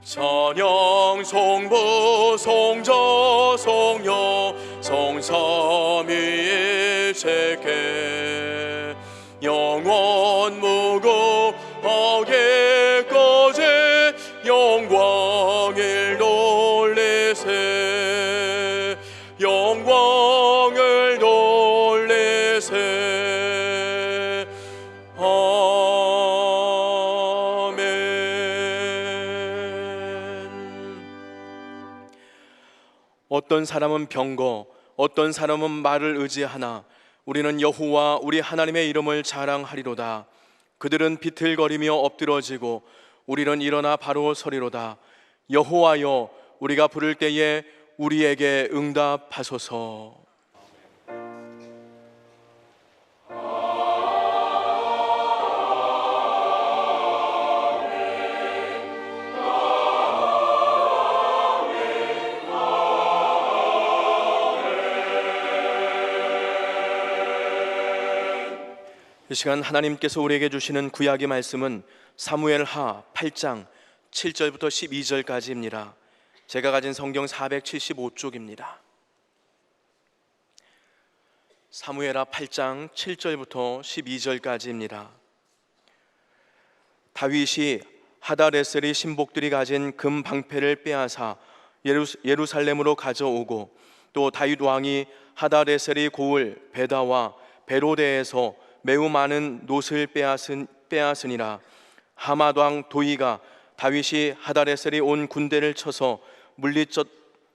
찬양 성부 성자 성녀 성삼위일체계 영원 무궁하게까지 영광을 돌리세 영광을 돌리세. 어떤 사람은 병거, 어떤 사람은 말을 의지하나 우리는 여호와 우리 하나님의 이름을 자랑하리로다. 그들은 비틀거리며 엎드러지고 우리는 일어나 바로 서리로다. 여호와여, 우리가 부를 때에 우리에게 응답하소서. 이 시간 하나님께서 우리에게 주시는 구약의 말씀은 사무엘하 8장 7절부터 12절까지입니다. 제가 가진 성경 475쪽입니다. 사무엘하 8장 7절부터 12절까지입니다. 다윗이 하닷에셀의 신복들이 가진 금 방패를 빼앗아 예루살렘으로 가져오고, 또 다윗 왕이 하닷에셀의 고을 베다와 베로데에서 매우 많은 놋을 빼앗으니라. 하맛 왕 도이가 다윗이 하닷에셀이 온 군대를 쳐서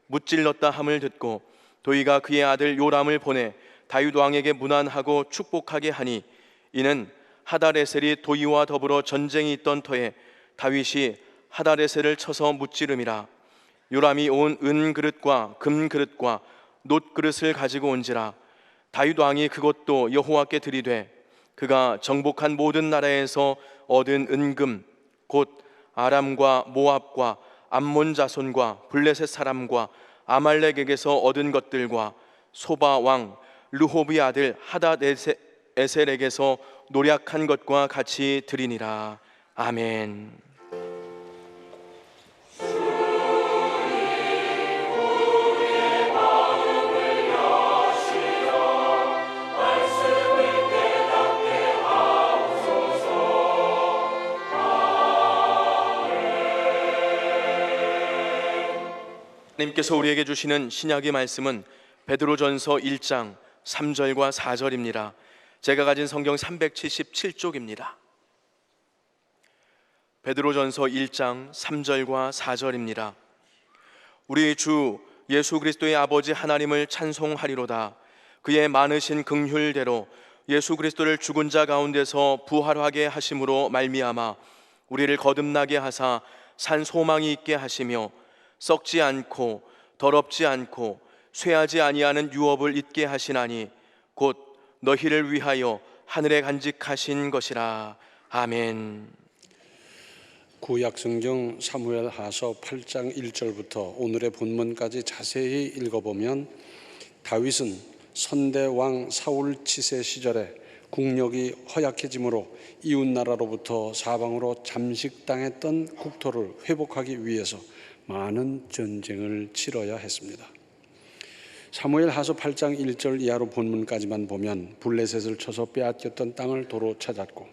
무찔렀다 함을 듣고 도이가 그의 아들 요람을 보내 다윗 왕에게 문안하고 축복하게 하니, 이는 하닷에셀이 도이와 더불어 전쟁이 있던 터에 다윗이 하닷에셀을 쳐서 무찌름이라. 요람이 온 은그릇과 금그릇과 놋그릇을 가지고 온지라. 다윗 왕이 그것도 여호와께 드리되 그가 정복한 모든 나라에서 얻은 은금, 곧 아람과 모압과 암몬 자손과 블레셋 사람과 아말렉에게서 얻은 것들과 소바 왕 르홉의 아들 하닷에셀에게서 노략한 것과 같이 드리니라. 아멘. 하나님께서 우리에게 주시는 신약의 말씀은 베드로전서 1장 3절과 4절입니다. 제가 가진 성경 377쪽입니다. 베드로전서 1장 3절과 4절입니다. 우리 주 예수 그리스도의 아버지 하나님을 찬송하리로다. 그의 많으신 긍휼대로 예수 그리스도를 죽은 자 가운데서 부활하게 하심으로 말미암아 우리를 거듭나게 하사 산 소망이 있게 하시며 썩지 않고 더럽지 않고 쇠하지 아니하는 유업을 잊게 하시나니 곧 너희를 위하여 하늘에 간직하신 것이라. 아멘. 구약성경 사무엘하서 8장 1절부터 오늘의 본문까지 자세히 읽어보면 다윗은 선대왕 사울 치세 시절에 국력이 허약해지므로 이웃나라로부터 사방으로 잠식당했던 국토를 회복하기 위해서 많은 전쟁을 치러야 했습니다. 사무엘하서 8장 1절 이하로 본문까지만 보면 블레셋을 쳐서 빼앗겼던 땅을 도로 찾았고,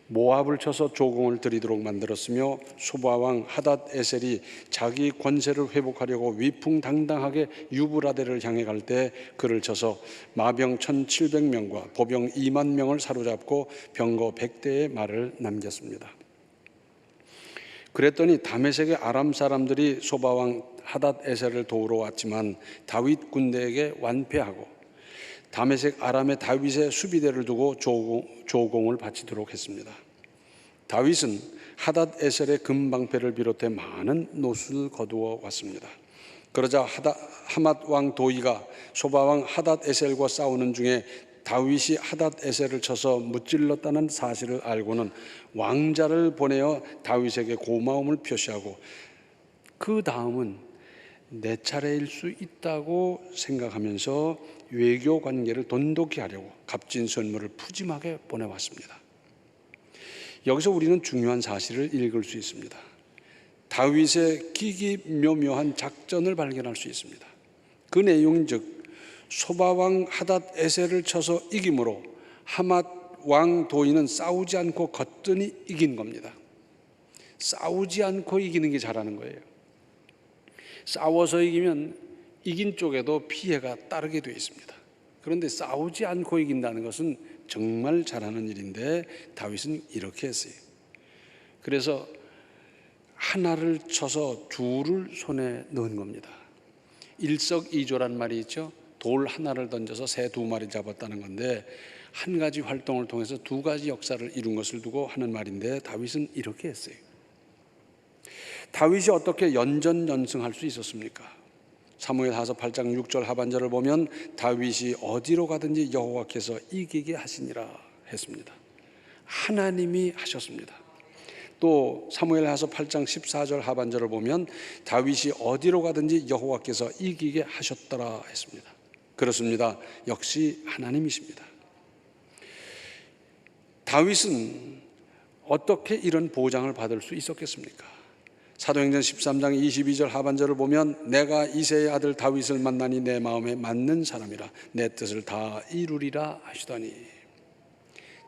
모압을 쳐서 조공을 들이도록 만들었으며, 소바왕 하닷에셀이 자기 권세를 회복하려고 위풍당당하게 유브라데를 향해 갈 때 그를 쳐서 마병 1700명과 보병 2만 명을 사로잡고 병거 100대의 말을 남겼습니다. 그랬더니 다메섹의 아람 사람들이 소바왕 하닷에셀을 도우러 왔지만 다윗 군대에게 완패하고 다메섹 아람의 다윗의 수비대를 두고 조공을 바치도록 했습니다. 다윗은 하닷에셀의 금방패를 비롯해 많은 놋을 거두어 왔습니다. 그러자 하맛 왕 도이가 소바왕 하닷에셀과 싸우는 중에 다윗이 하닷에셀을 쳐서 무찔렀다는 사실을 알고는 왕자를 보내어 다윗에게 고마움을 표시하고, 그 다음은 내 차례일 수 있다고 생각하면서 외교 관계를 돈독히 하려고 값진 선물을 푸짐하게 보내왔습니다. 여기서 우리는 중요한 사실을 읽을 수 있습니다. 다윗의 기기묘묘한 작전을 발견할 수 있습니다. 그 내용즉 소바왕 하닷 에셀을 쳐서 이김으로 하맛 왕 도인은 싸우지 않고 거뜬히 이긴 겁니다. 싸우지 않고 이기는 게 잘하는 거예요. 싸워서 이기면 이긴 쪽에도 피해가 따르게 되어 있습니다. 그런데 싸우지 않고 이긴다는 것은 정말 잘하는 일인데 다윗은 이렇게 했어요. 그래서 하나를 쳐서 둘을 손에 넣은 겁니다. 일석이조란 말이 있죠. 돌 하나를 던져서 새 두 마리 잡았다는 건데 한 가지 활동을 통해서 두 가지 역사를 이룬 것을 두고 하는 말인데 다윗은 이렇게 했어요. 다윗이 어떻게 연전연승할 수 있었습니까? 사무엘하서 8장 6절 하반절을 보면 다윗이 어디로 가든지 여호와께서 이기게 하시니라 했습니다. 하나님이 하셨습니다. 또 사무엘하서 8장 14절 하반절을 보면 다윗이 어디로 가든지 여호와께서 이기게 하셨더라 했습니다. 그렇습니다. 역시 하나님이십니다. 다윗은 어떻게 이런 보장을 받을 수 있었겠습니까? 사도행전 13장 22절 하반절을 보면 내가 이새의 아들 다윗을 만나니 내 마음에 맞는 사람이라 내 뜻을 다 이루리라 하시더니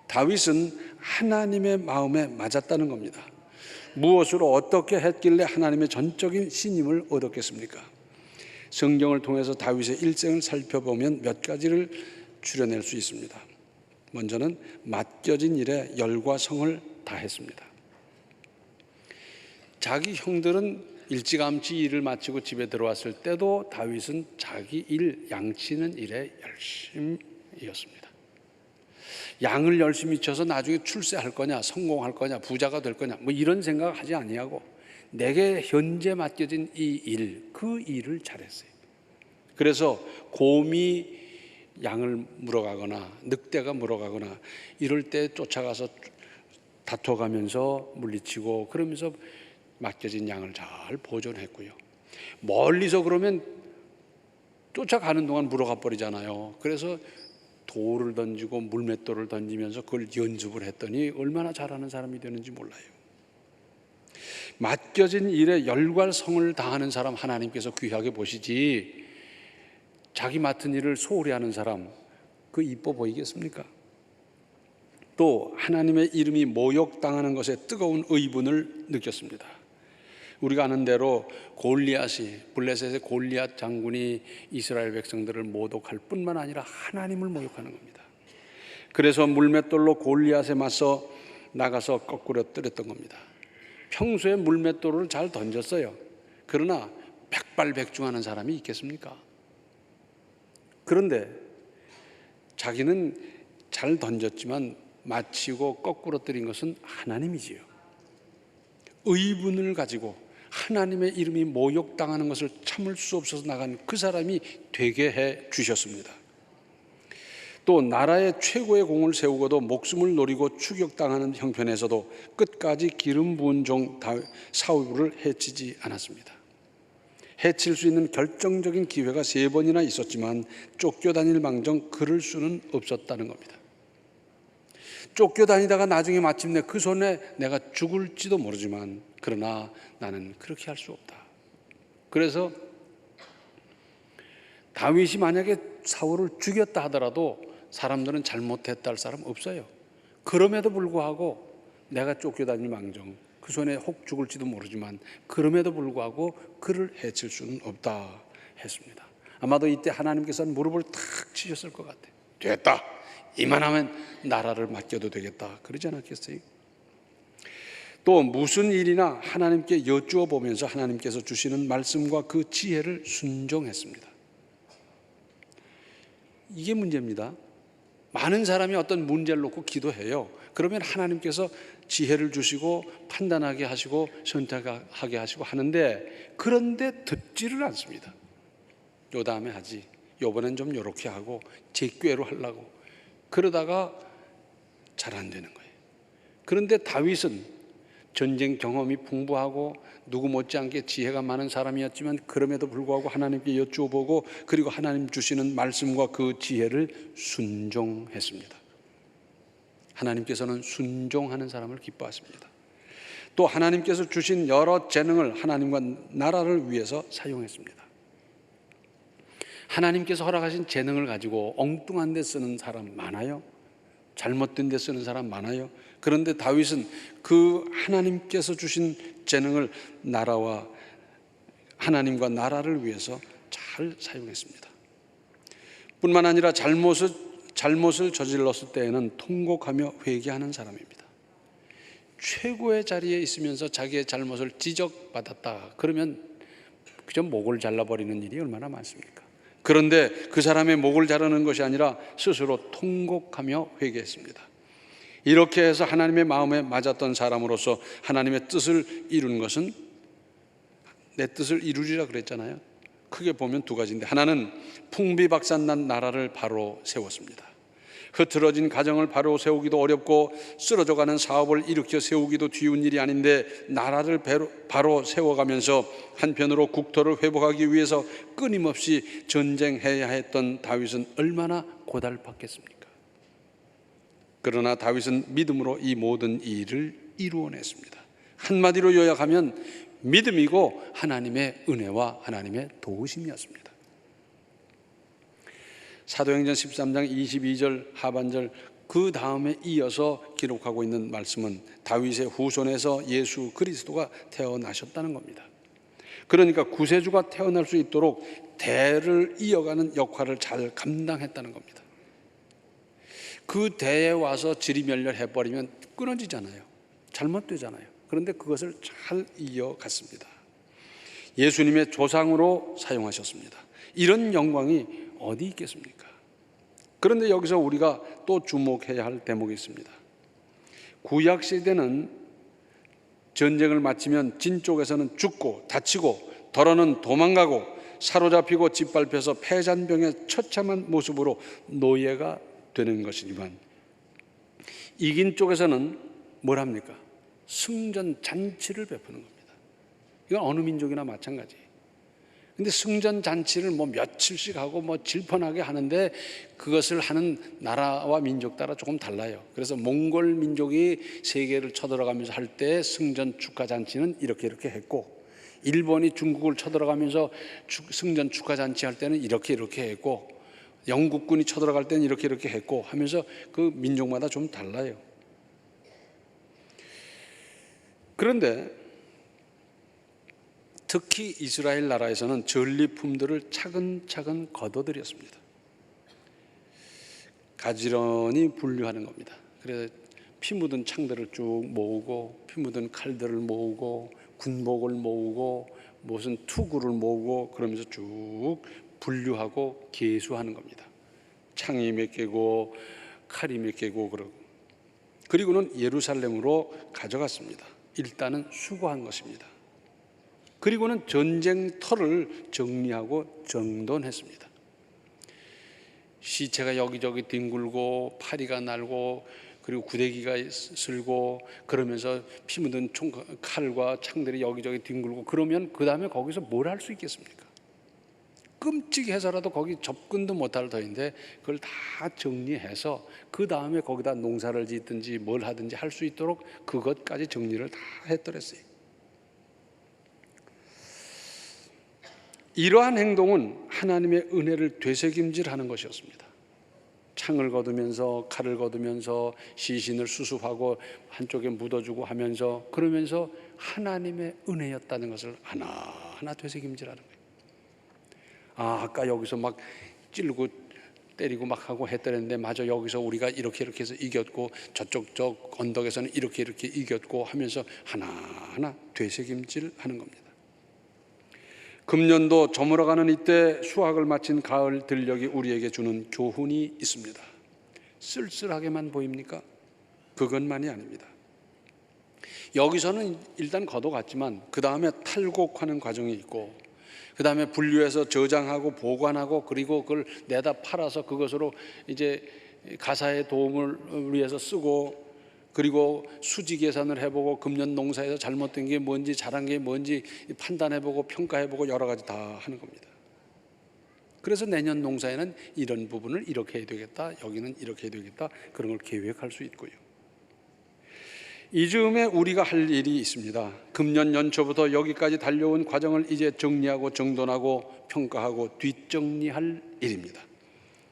다윗은 하나님의 마음에 맞았다는 겁니다. 무엇으로 어떻게 했길래 하나님의 전적인 신임을 얻었겠습니까? 성경을 통해서 다윗의 일생을 살펴보면 몇 가지를 추려낼 수 있습니다. 먼저는 맡겨진 일에 열과 성을 다했습니다. 자기 형들은 일찌감치 일을 마치고 집에 들어왔을 때도 다윗은 자기 일 양치는 일에 열심이었습니다. 양을 열심히 쳐서 나중에 출세할 거냐, 성공할 거냐, 부자가 될 거냐, 뭐 이런 생각하지 아니하고 내게 현재 맡겨진 이 일, 그 일을 잘했어요. 그래서 곰이 양을 물어가거나 늑대가 물어가거나 이럴 때 쫓아가서 다퉈가면서 물리치고 그러면서 맡겨진 양을 잘 보존했고요. 멀리서 그러면 쫓아가는 동안 물어가 버리잖아요. 그래서 돌을 던지고 물맷돌을 던지면서 그걸 연습을 했더니 얼마나 잘하는 사람이 되는지 몰라요. 맡겨진 일에 열과 성을 다하는 사람 하나님께서 귀하게 보시지 자기 맡은 일을 소홀히 하는 사람 그 이뻐 보이겠습니까? 또 하나님의 이름이 모욕당하는 것에 뜨거운 의분을 느꼈습니다. 우리가 아는 대로 골리앗이 블레셋의 골리앗 장군이 이스라엘 백성들을 모독할 뿐만 아니라 하나님을 모욕하는 겁니다. 그래서 물맷돌로 골리앗에 맞서 나가서 거꾸로 때렸던 겁니다. 평소에 물맷돌을 잘 던졌어요. 그러나 백발백중하는 사람이 있겠습니까? 그런데 자기는 잘 던졌지만 마치고 거꾸로 때린 것은 하나님이지요. 의분을 가지고 하나님의 이름이 모욕당하는 것을 참을 수 없어서 나간 그 사람이 되게 해 주셨습니다. 또 나라의 최고의 공을 세우고도 목숨을 노리고 추격당하는 형편에서도 끝까지 기름 부은 종 사울을 해치지 않았습니다. 해칠 수 있는 결정적인 기회가 3번이나 있었지만 쫓겨다닐 망정 그럴 수는 없었다는 겁니다. 쫓겨다니다가 나중에 마침내 그 손에 내가 죽을지도 모르지만 그러나 나는 그렇게 할 수 없다. 그래서 다윗이 만약에 사울을 죽였다 하더라도 사람들은 잘못했다 할 사람 없어요. 그럼에도 불구하고 내가 쫓겨다닐 망정 그 손에 혹 죽을지도 모르지만 그럼에도 불구하고 그를 해칠 수는 없다 했습니다. 아마도 이때 하나님께서는 무릎을 탁 치셨을 것 같아요. 됐다. 이만하면 나라를 맡겨도 되겠다. 그러지 않았겠어요? 또 무슨 일이나 하나님께 여쭈어 보면서 하나님께서 주시는 말씀과 그 지혜를 순종했습니다. 이게 문제입니다. 많은 사람이 어떤 문제를 놓고 기도해요. 그러면 하나님께서 지혜를 주시고 판단하게 하시고 선택하게 하시고 하는데 그런데 듣지를 않습니다. 요 다음에 하지. 요번엔 좀 요렇게 하고 제 꾀로 하려고 그러다가 잘 안 되는 거예요. 그런데 다윗은 전쟁 경험이 풍부하고 누구 못지않게 지혜가 많은 사람이었지만 그럼에도 불구하고 하나님께 여쭈어보고 그리고 하나님 주시는 말씀과 그 지혜를 순종했습니다. 하나님께서는 순종하는 사람을 기뻐하십니다. 또 하나님께서 주신 여러 재능을 하나님과 나라를 위해서 사용했습니다. 하나님께서 허락하신 재능을 가지고 엉뚱한 데 쓰는 사람 많아요. 잘못된 데 쓰는 사람 많아요. 그런데 다윗은 그 하나님께서 주신 재능을 나라와 하나님과 나라를 위해서 잘 사용했습니다. 뿐만 아니라 잘못을 저질렀을 때에는 통곡하며 회개하는 사람입니다. 최고의 자리에 있으면서 자기의 잘못을 지적받았다 그러면 그저 목을 잘라버리는 일이 얼마나 많습니까? 그런데 그 사람의 목을 자르는 것이 아니라 스스로 통곡하며 회개했습니다. 이렇게 해서 하나님의 마음에 맞았던 사람으로서 하나님의 뜻을 이루는 것은, 내 뜻을 이루리라 그랬잖아요. 크게 보면 두 가지인데, 하나는 풍비박산난 나라를 바로 세웠습니다. 흐트러진 가정을 바로 세우기도 어렵고 쓰러져가는 사업을 일으켜 세우기도 쉬운 일이 아닌데, 나라를 바로 세워가면서 한편으로 국토를 회복하기 위해서 끊임없이 전쟁해야 했던 다윗은 얼마나 고달팠겠습니까? 그러나 다윗은 믿음으로 이 모든 일을 이루어냈습니다. 한마디로 요약하면 믿음이고 하나님의 은혜와 하나님의 도우심이었습니다. 사도행전 13장 22절 하반절 그 다음에 이어서 기록하고 있는 말씀은 다윗의 후손에서 예수 그리스도가 태어나셨다는 겁니다. 그러니까 구세주가 태어날 수 있도록 대를 이어가는 역할을 잘 감당했다는 겁니다. 그 대에 와서 지리멸렬해버리면 끊어지잖아요. 잘못되잖아요. 그런데 그것을 잘 이어갔습니다. 예수님의 조상으로 사용하셨습니다. 이런 영광이 어디 있겠습니까? 그런데 여기서 우리가 또 주목해야 할 대목이 있습니다. 구약 시대는 전쟁을 마치면 진 쪽에서는 죽고 다치고 덜어는 도망가고 사로잡히고 짓밟혀서 패잔병의 처참한 모습으로 노예가 되는 것이지만, 이긴 쪽에서는 뭘 합니까? 승전 잔치를 베푸는 겁니다. 이건 어느 민족이나 마찬가지. 근데 승전 잔치를 뭐 며칠씩 하고 뭐 질펀하게 하는데, 그것을 하는 나라와 민족 따라 조금 달라요. 그래서 몽골 민족이 세계를 쳐들어가면서 할 때 승전 축하 잔치는 이렇게 했고, 일본이 중국을 쳐들어가면서 승전 축하 잔치 할 때는 이렇게 했고, 영국군이 쳐들어갈 때는 이렇게 했고 하면서 그 민족마다 좀 달라요. 그런데 특히 이스라엘 나라에서는 전리품들을 차근차근 거둬들였습니다. 가지런히 분류하는 겁니다. 그래서 피 묻은 창들을 쭉 모으고, 피 묻은 칼들을 모으고, 군복을 모으고, 무슨 투구를 모으고, 그러면서 쭉 분류하고 계수하는 겁니다. 창이 몇 개고 칼이 몇 개고 그러고, 그리고는 예루살렘으로 가져갔습니다. 일단은 수거한 것입니다. 그리고는 전쟁터를 정리하고 정돈했습니다. 시체가 여기저기 뒹굴고 파리가 날고 그리고 구데기가 슬고 그러면서 피 묻은 칼과 창들이 여기저기 뒹굴고 그러면 그 다음에 거기서 뭘 할 수 있겠습니까? 끔찍해서라도 거기 접근도 못할 터인데 그걸 다 정리해서 그 다음에 거기다 농사를 짓든지 뭘 하든지 할 수 있도록 그것까지 정리를 다 했더랬어요. 이러한 행동은 하나님의 은혜를 되새김질하는 것이었습니다. 창을 거두면서 칼을 거두면서 시신을 수습하고 한쪽에 묻어주고 하면서, 그러면서 하나님의 은혜였다는 것을 하나하나 되새김질하는 거예요. 아까 여기서 막 찌르고 때리고 막 하고 했더랬는데 맞아, 여기서 우리가 이렇게 해서 이겼고 저쪽 언덕에서는 이렇게 이겼고 하면서 하나하나 되새김질하는 겁니다. 금년도 저물어가는 이때 수확을 마친 가을 들녘이 우리에게 주는 교훈이 있습니다. 쓸쓸하게만 보입니까? 그것만이 아닙니다. 여기서는 일단 걷어갔지만 그 다음에 탈곡하는 과정이 있고, 그 다음에 분류해서 저장하고 보관하고, 그리고 그걸 내다 팔아서 그것으로 이제 가사의 도움을 위해서 쓰고, 그리고 수지 계산을 해보고 금년 농사에서 잘못된 게 뭔지 잘한 게 뭔지 판단해보고 평가해보고 여러 가지 다 하는 겁니다. 그래서 내년 농사에는 이런 부분을 이렇게 해야 되겠다, 여기는 이렇게 해야 되겠다, 그런 걸 계획할 수 있고요. 이 즈음에 우리가 할 일이 있습니다. 금년 연초부터 여기까지 달려온 과정을 이제 정리하고 정돈하고 평가하고 뒷정리할 일입니다.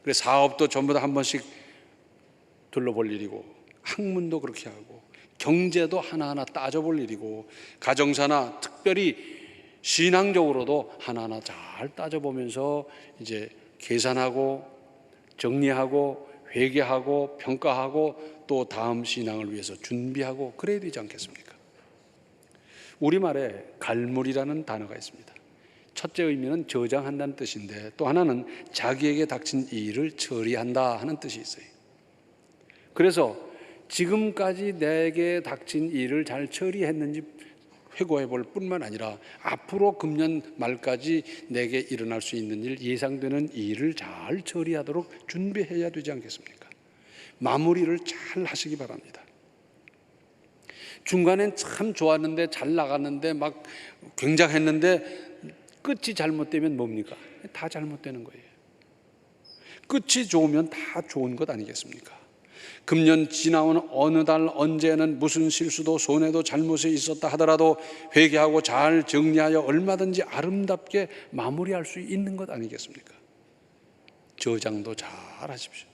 그래서 사업도 전부 다 한 번씩 둘러볼 일이고, 학문도 그렇게 하고, 경제도 하나하나 따져볼 일이고, 가정사나 특별히 신앙적으로도 하나하나 잘 따져보면서 이제 계산하고 정리하고 회개하고 평가하고 또 다음 신앙을 위해서 준비하고 그래야 되지 않겠습니까? 우리말에 갈물이라는 단어가 있습니다. 첫째 의미는 저장한다는 뜻인데, 또 하나는 자기에게 닥친 일을 처리한다 하는 뜻이 있어요. 그래서 지금까지 내게 닥친 일을 잘 처리했는지 회고해 볼 뿐만 아니라 앞으로 금년 말까지 내게 일어날 수 있는 일, 예상되는 일을 잘 처리하도록 준비해야 되지 않겠습니까? 마무리를 잘 하시기 바랍니다. 중간엔 참 좋았는데, 잘 나갔는데, 막 굉장했는데 끝이 잘못되면 뭡니까? 다 잘못되는 거예요. 끝이 좋으면 다 좋은 것 아니겠습니까? 금년 지나온 어느 달 언제는 무슨 실수도 손해도 잘못이 있었다 하더라도 회개하고 잘 정리하여 얼마든지 아름답게 마무리할 수 있는 것 아니겠습니까? 저장도 잘 하십시오.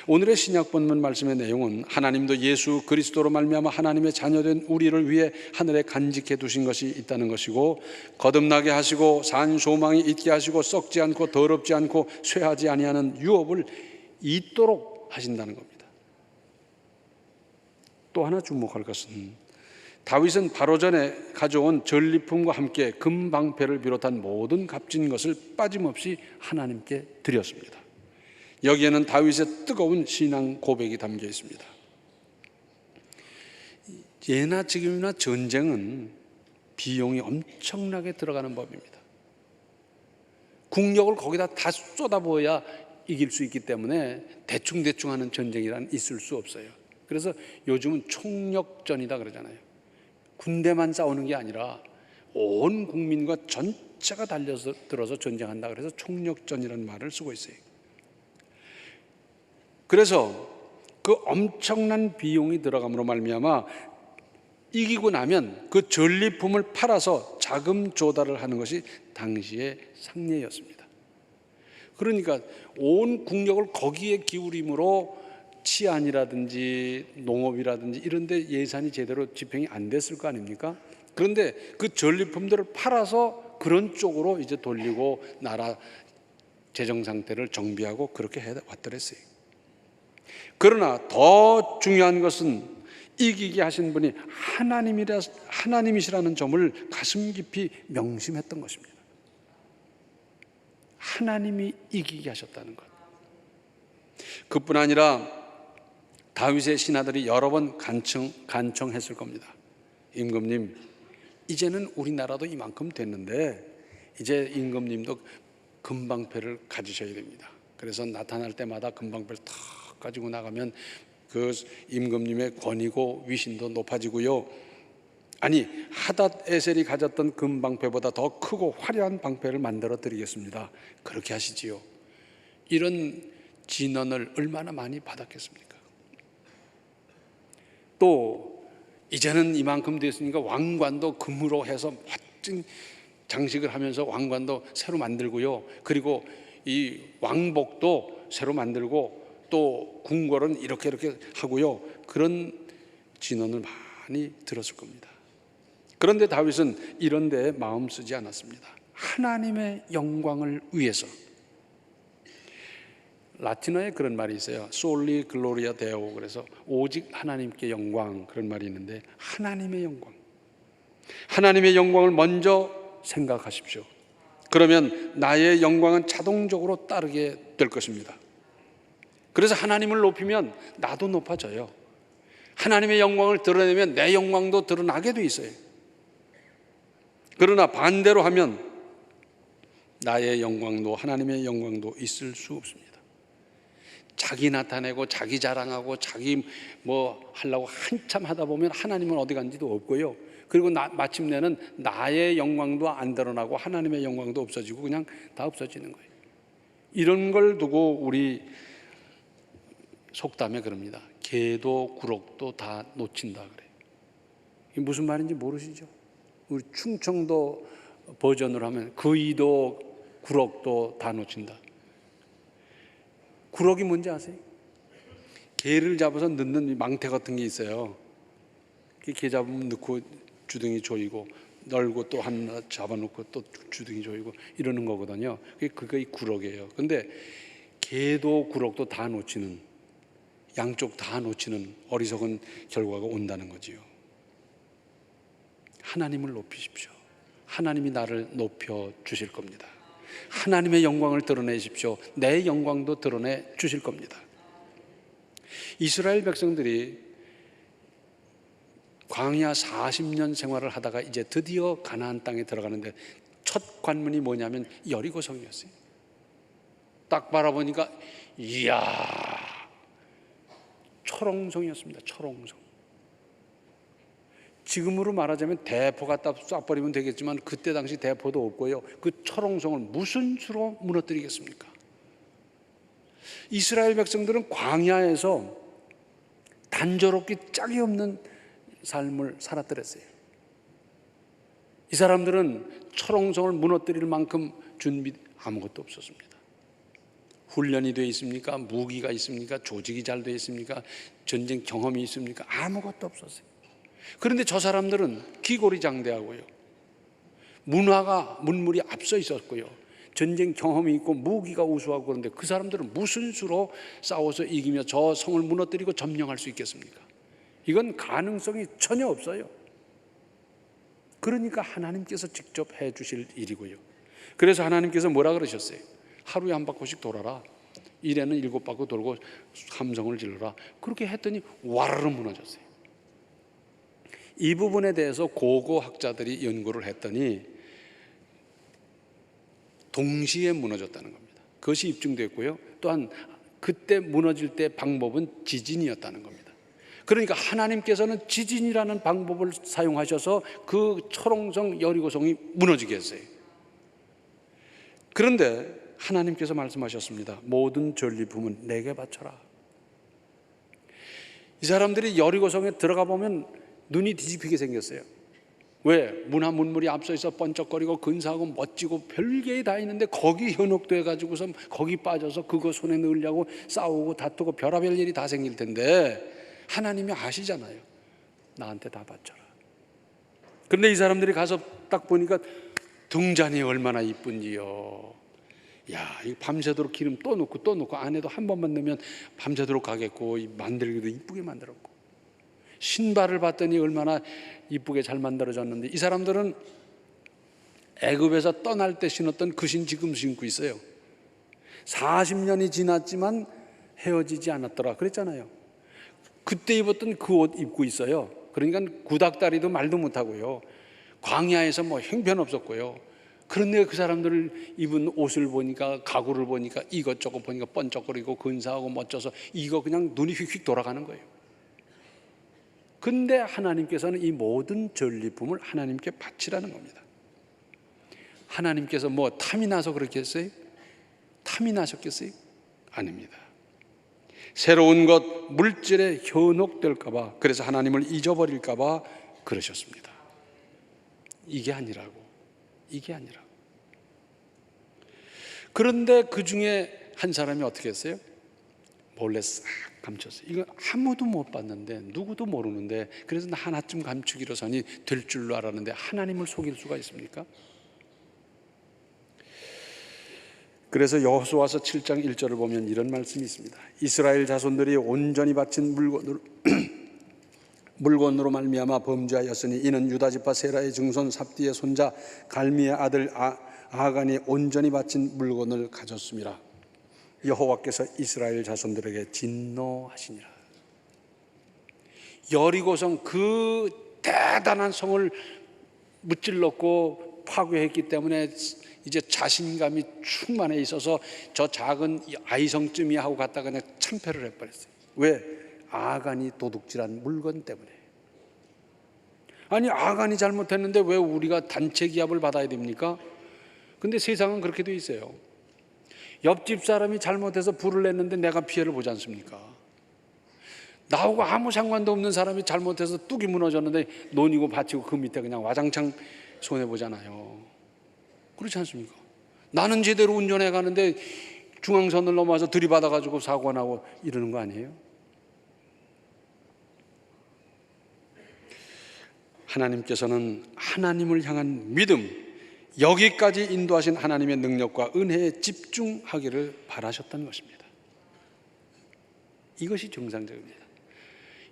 오늘의 신약 본문 말씀의 내용은 하나님도 예수 그리스도로 말미암아 하나님의 자녀된 우리를 위해 하늘에 간직해 두신 것이 있다는 것이고, 거듭나게 하시고 산 소망이 있게 하시고 썩지 않고 더럽지 않고 쇠하지 아니하는 유업을 잇도록 하신다는 겁니다. 또 하나 주목할 것은 다윗은 바로 전에 가져온 전리품과 함께 금방패를 비롯한 모든 값진 것을 빠짐없이 하나님께 드렸습니다. 여기에는 다윗의 뜨거운 신앙 고백이 담겨 있습니다. 예나 지금이나 전쟁은 비용이 엄청나게 들어가는 법입니다. 국력을 거기다 다 쏟아부어야 이길 수 있기 때문에 대충대충 하는 전쟁이란 있을 수 없어요. 그래서 요즘은 총력전이다 그러잖아요. 군대만 싸우는 게 아니라 온 국민과 전체가 달려들어서 전쟁한다 그래서 총력전이라는 말을 쓰고 있어요. 그래서 그 엄청난 비용이 들어감으로 말미암아 이기고 나면 그 전리품을 팔아서 자금 조달을 하는 것이 당시의 상례였습니다. 그러니까 온 국력을 거기에 기울임으로 치안이라든지 농업이라든지 이런 데 예산이 제대로 집행이 안 됐을 거 아닙니까? 그런데 그 전리품들을 팔아서 그런 쪽으로 이제 돌리고 나라 재정 상태를 정비하고 그렇게 해 왔더랬어요. 그러나 더 중요한 것은 이기게 하신 분이 하나님이시라는 점을 가슴 깊이 명심했던 것입니다. 하나님이 이기게 하셨다는 것. 그뿐 아니라 다윗의 신하들이 여러 번 간청했을 겁니다. 임금님, 이제는 우리나라도 이만큼 됐는데 이제 임금님도 금방패를 가지셔야 됩니다. 그래서 나타날 때마다 금방패를 탁 가지고 나가면 그 임금님의 권위고 위신도 높아지고요. 아니, 하닷 에셀이 가졌던 금방패보다 더 크고 화려한 방패를 만들어 드리겠습니다. 그렇게 하시지요. 이런 진언을 얼마나 많이 받았겠습니까? 또 이제는 이만큼 됐으니까 왕관도 금으로 해서 멋진 장식을 하면서 왕관도 새로 만들고요. 그리고 이 왕복도 새로 만들고 또 궁궐은 이렇게 하고요. 그런 진언을 많이 들었을 겁니다. 그런데 다윗은 이런 데에 마음 쓰지 않았습니다. 하나님의 영광을 위해서. 라틴어에 그런 말이 있어요. Soli Gloria Deo. 그래서 오직 하나님께 영광, 그런 말이 있는데 하나님의 영광. 하나님의 영광을 먼저 생각하십시오. 그러면 나의 영광은 자동적으로 따르게 될 것입니다. 그래서 하나님을 높이면 나도 높아져요. 하나님의 영광을 드러내면 내 영광도 드러나게 돼 있어요. 그러나 반대로 하면 나의 영광도 하나님의 영광도 있을 수 없습니다. 자기 나타내고 자기 자랑하고 자기 뭐 하려고 한참 하다 보면 하나님은 어디 간지도 없고요. 그리고 마침내는 나의 영광도 안 드러나고 하나님의 영광도 없어지고 그냥 다 없어지는 거예요. 이런 걸 두고 우리 속담에 그럽니다. 개도 구럭도 다 놓친다 그래요. 이게 무슨 말인지 모르시죠? 우리 충청도 버전으로 하면 거의도 구럭도 다 놓친다. 구럭이 뭔지 아세요? 개를 잡아서 넣는 망태 같은 게 있어요. 개 잡으면 넣고 주둥이 조이고, 널고 또 하나 잡아놓고 또 주둥이 조이고 이러는 거거든요. 그게 구럭이에요. 근데 개도 구럭도 다 놓치는, 양쪽 다 놓치는 어리석은 결과가 온다는 거지요. 하나님을 높이십시오. 하나님이 나를 높여 주실 겁니다. 하나님의 영광을 드러내십시오. 내 영광도 드러내 주실 겁니다. 이스라엘 백성들이 광야 40년 생활을 하다가 이제 드디어 가나안 땅에 들어가는데 첫 관문이 뭐냐면 여리고성이었어요. 딱 바라보니까 이야, 초롱성이었습니다. 초롱성. 지금으로 말하자면 대포 갖다 쏴버리면 되겠지만 그때 당시 대포도 없고요. 그 초롱성을 무슨 수로 무너뜨리겠습니까? 이스라엘 백성들은 광야에서 단조롭기 짝이 없는 삶을 살았더랬어요. 이 사람들은 초롱성을 무너뜨릴 만큼 준비 아무것도 없었습니다. 훈련이 되어 있습니까? 무기가 있습니까? 조직이 잘 되어 있습니까? 전쟁 경험이 있습니까? 아무것도 없었어요. 그런데 저 사람들은 기골이 장대하고요, 문물이 앞서 있었고요, 전쟁 경험이 있고 무기가 우수하고, 그런데 그 사람들은 무슨 수로 싸워서 이기며 저 성을 무너뜨리고 점령할 수 있겠습니까? 이건 가능성이 전혀 없어요. 그러니까 하나님께서 직접 해 주실 일이고요. 그래서 하나님께서 뭐라 그러셨어요? 하루에 한 바퀴씩 돌아라. 일에는 7바퀴 돌고 함성을 질러라. 그렇게 했더니 와르르 무너졌어요. 이 부분에 대해서 고고 학자들이 연구를 했더니 동시에 무너졌다는 겁니다. 그것이 입증됐고요. 또한 그때 무너질 때 방법은 지진이었다는 겁니다. 그러니까 하나님께서는 지진이라는 방법을 사용하셔서 그 초롱성 여리고성이 무너지게 했어요. 그런데 하나님께서 말씀하셨습니다. 모든 전리품은 내게 바쳐라. 이 사람들이 여리고성에 들어가 보면 눈이 뒤집히게 생겼어요. 왜? 문물이 앞서 있어 번쩍거리고 근사하고 멋지고 별게 다 있는데 거기 현혹돼 가지고서 거기 빠져서 그거 손에 넣으려고 싸우고 다투고 별의별 일이 다 생길 텐데 하나님이 아시잖아요. 나한테 다 바쳐라. 그런데 이 사람들이 가서 딱 보니까 등잔이 얼마나 이쁜지요. 야, 이 밤새도록 기름 또 넣고 안에도 한 번만 넣으면 밤새도록 가겠고, 만들기도 이쁘게 만들었고, 신발을 봤더니 얼마나 이쁘게 잘 만들어졌는데, 이 사람들은 애굽에서 떠날 때 신었던 그 신 지금 신고 있어요. 40년이 지났지만 헤어지지 않았더라 그랬잖아요. 그때 입었던 그 옷 입고 있어요. 그러니까 구닥다리도 말도 못하고요, 광야에서 뭐 형편없었고요. 그런데 그 사람들을 입은 옷을 보니까, 가구를 보니까 이것저것 보니까 번쩍거리고 근사하고 멋져서 이거 그냥 눈이 휙휙 돌아가는 거예요. 근데 하나님께서는 이 모든 전리품을 하나님께 바치라는 겁니다. 하나님께서 뭐 탐이 나서 그렇게 했어요? 탐이 나셨겠어요? 아닙니다. 새로운 것, 물질에 현혹될까 봐, 그래서 하나님을 잊어버릴까 봐 그러셨습니다. 이게 아니라고. 그런데 그 중에 한 사람이 어떻게 했어요? 몰래 싹 감췄어요. 이거 아무도 못 봤는데, 누구도 모르는데, 그래서 나 하나쯤 감추기로서니 될 줄로 알았는데 하나님을 속일 수가 있습니까? 그래서 여호수아서 7장 1절을 보면 이런 말씀이 있습니다. 이스라엘 자손들이 온전히 바친 물건으로 말미암아 범죄하였으니 이는 유다 지파 세라의 증손 삽디의 손자 갈미의 아들 아간이 온전히 바친 물건을 가졌음이라. 여호와께서 이스라엘 자손들에게 진노하시니라. 여리고성, 그 대단한 성을 무찔렀고 파괴했기 때문에 이제 자신감이 충만해 있어서 저 작은 아이성쯤이 하고 갔다가 그냥 참패를 해버렸어요. 왜? 아간이 도둑질한 물건 때문에. 아니, 아간이 잘못했는데 왜 우리가 단체 기합을 받아야 됩니까? 근데 세상은 그렇게 돼 있어요. 옆집 사람이 잘못해서 불을 냈는데 내가 피해를 보지 않습니까? 나하고 아무 상관도 없는 사람이 잘못해서 뚝이 무너졌는데 논이고 밭이고 그 밑에 그냥 와장창 손해보잖아요. 그렇지 않습니까? 나는 제대로 운전해 가는데 중앙선을 넘어와서 들이받아가지고 사고가 나고 이러는 거 아니에요? 하나님께서는 하나님을 향한 믿음, 여기까지 인도하신 하나님의 능력과 은혜에 집중하기를 바라셨다는 것입니다. 이것이 정상적입니다.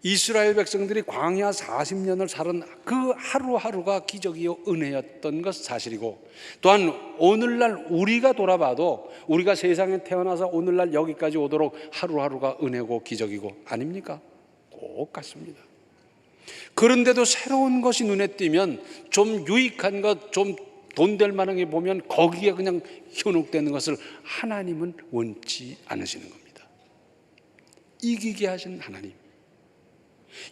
이스라엘 백성들이 광야 40년을 살은 그 하루하루가 기적이요 은혜였던 것 사실이고, 또한 오늘날 우리가 돌아봐도 우리가 세상에 태어나서 오늘날 여기까지 오도록 하루하루가 은혜고 기적이고 아닙니까? 꼭 같습니다. 그런데도 새로운 것이 눈에 띄면, 좀 유익한 것, 좀 돈 될 만한 게 보면 거기에 그냥 현혹되는 것을 하나님은 원치 않으시는 겁니다. 이기게 하신 하나님,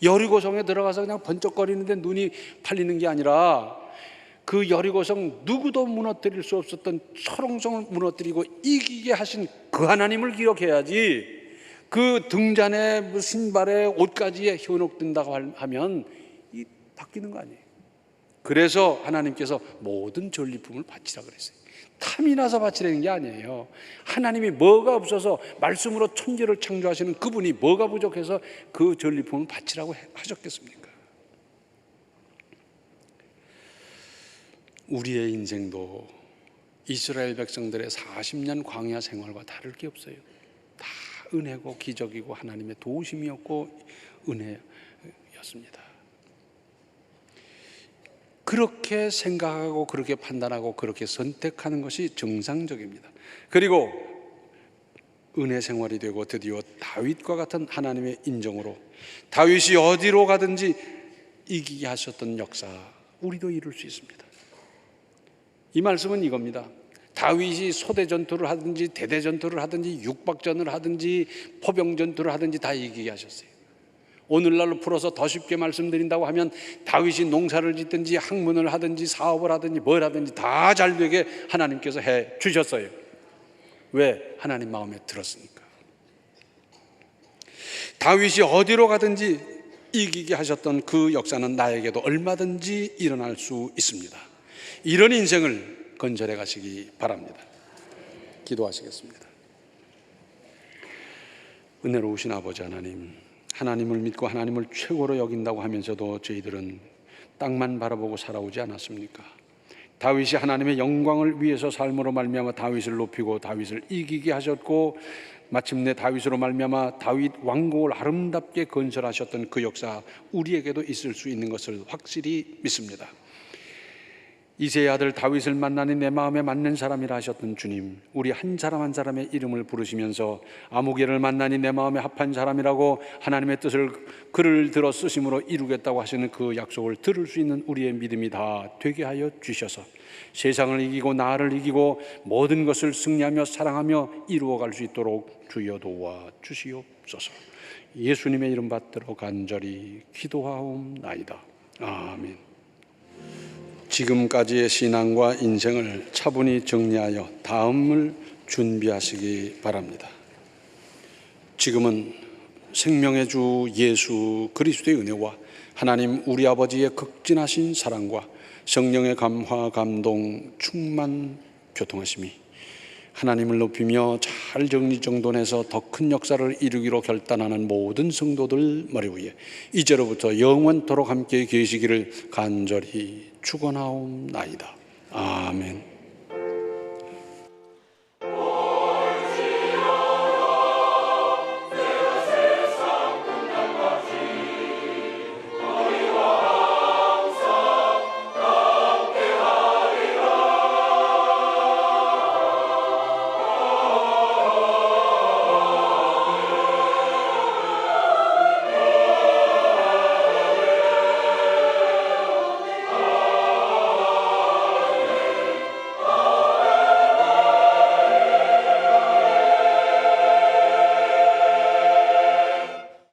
여리고성에 들어가서 그냥 번쩍거리는데 눈이 팔리는 게 아니라 그 여리고성 누구도 무너뜨릴 수 없었던 철옹성을 무너뜨리고 이기게 하신 그 하나님을 기억해야지, 그 등잔에 신발에 옷까지에 현혹된다고 하면 이 바뀌는 거 아니에요. 그래서 하나님께서 모든 전리품을 바치라 그랬어요. 탐이 나서 바치라는 게 아니에요. 하나님이 뭐가 없어서 말씀으로 천지를 창조하시는 그분이 뭐가 부족해서 그 전리품을 바치라고 하셨겠습니까? 우리의 인생도 이스라엘 백성들의 40년 광야 생활과 다를 게 없어요. 다 은혜고 기적이고 하나님의 도우심이었고 은혜였습니다. 그렇게 생각하고 그렇게 판단하고 그렇게 선택하는 것이 정상적입니다. 그리고 은혜 생활이 되고 드디어 다윗과 같은 하나님의 인정으로 다윗이 어디로 가든지 이기게 하셨던 역사, 우리도 이룰 수 있습니다. 이 말씀은 이겁니다. 다윗이 소대 전투를 하든지 대대 전투를 하든지 육박전을 하든지 포병 전투를 하든지 다 이기게 하셨어요. 오늘날로 풀어서 더 쉽게 말씀드린다고 하면 다윗이 농사를 짓든지 학문을 하든지 사업을 하든지 뭘 하든지 다 잘 되게 하나님께서 해 주셨어요. 왜? 하나님 마음에 들었으니까. 다윗이 어디로 가든지 이기게 하셨던 그 역사는 나에게도 얼마든지 일어날 수 있습니다. 이런 인생을 건설해 가시기 바랍니다. 기도하시겠습니다. 은혜로우신 아버지 하나님, 하나님을 믿고 하나님을 최고로 여긴다고 하면서도 저희들은 땅만 바라보고 살아오지 않았습니까? 다윗이 하나님의 영광을 위해서 삶으로 말미암아 다윗을 높이고 다윗을 이기게 하셨고, 마침내 다윗으로 말미암아 다윗 왕국을 아름답게 건설하셨던 그 역사, 우리에게도 있을 수 있는 것을 확실히 믿습니다. 이새의 아들 다윗을 만나니 내 마음에 맞는 사람이라 하셨던 주님, 우리 한 사람 한 사람의 이름을 부르시면서 아무개를 만나니 내 마음에 합한 사람이라고 하나님의 뜻을 글을 들어 쓰심으로 이루겠다고 하시는 그 약속을 들을 수 있는 우리의 믿음이 다 되게 하여 주셔서 세상을 이기고 나를 이기고 모든 것을 승리하며 사랑하며 이루어갈 수 있도록 주여 도와 주시옵소서. 예수님의 이름 받들어 간절히 기도하옵나이다. 아멘. 지금까지의 신앙과 인생을 차분히 정리하여 다음을 준비하시기 바랍니다. 지금은 생명의 주 예수 그리스도의 은혜와 하나님 우리 아버지의 극진하신 사랑과 성령의 감화, 감동, 충만, 교통하심이 하나님을 높이며 잘 정리정돈해서 더 큰 역사를 이루기로 결단하는 모든 성도들 머리 위에 이제로부터 영원토록 함께 계시기를 간절히 축원하옵나이다. 아멘.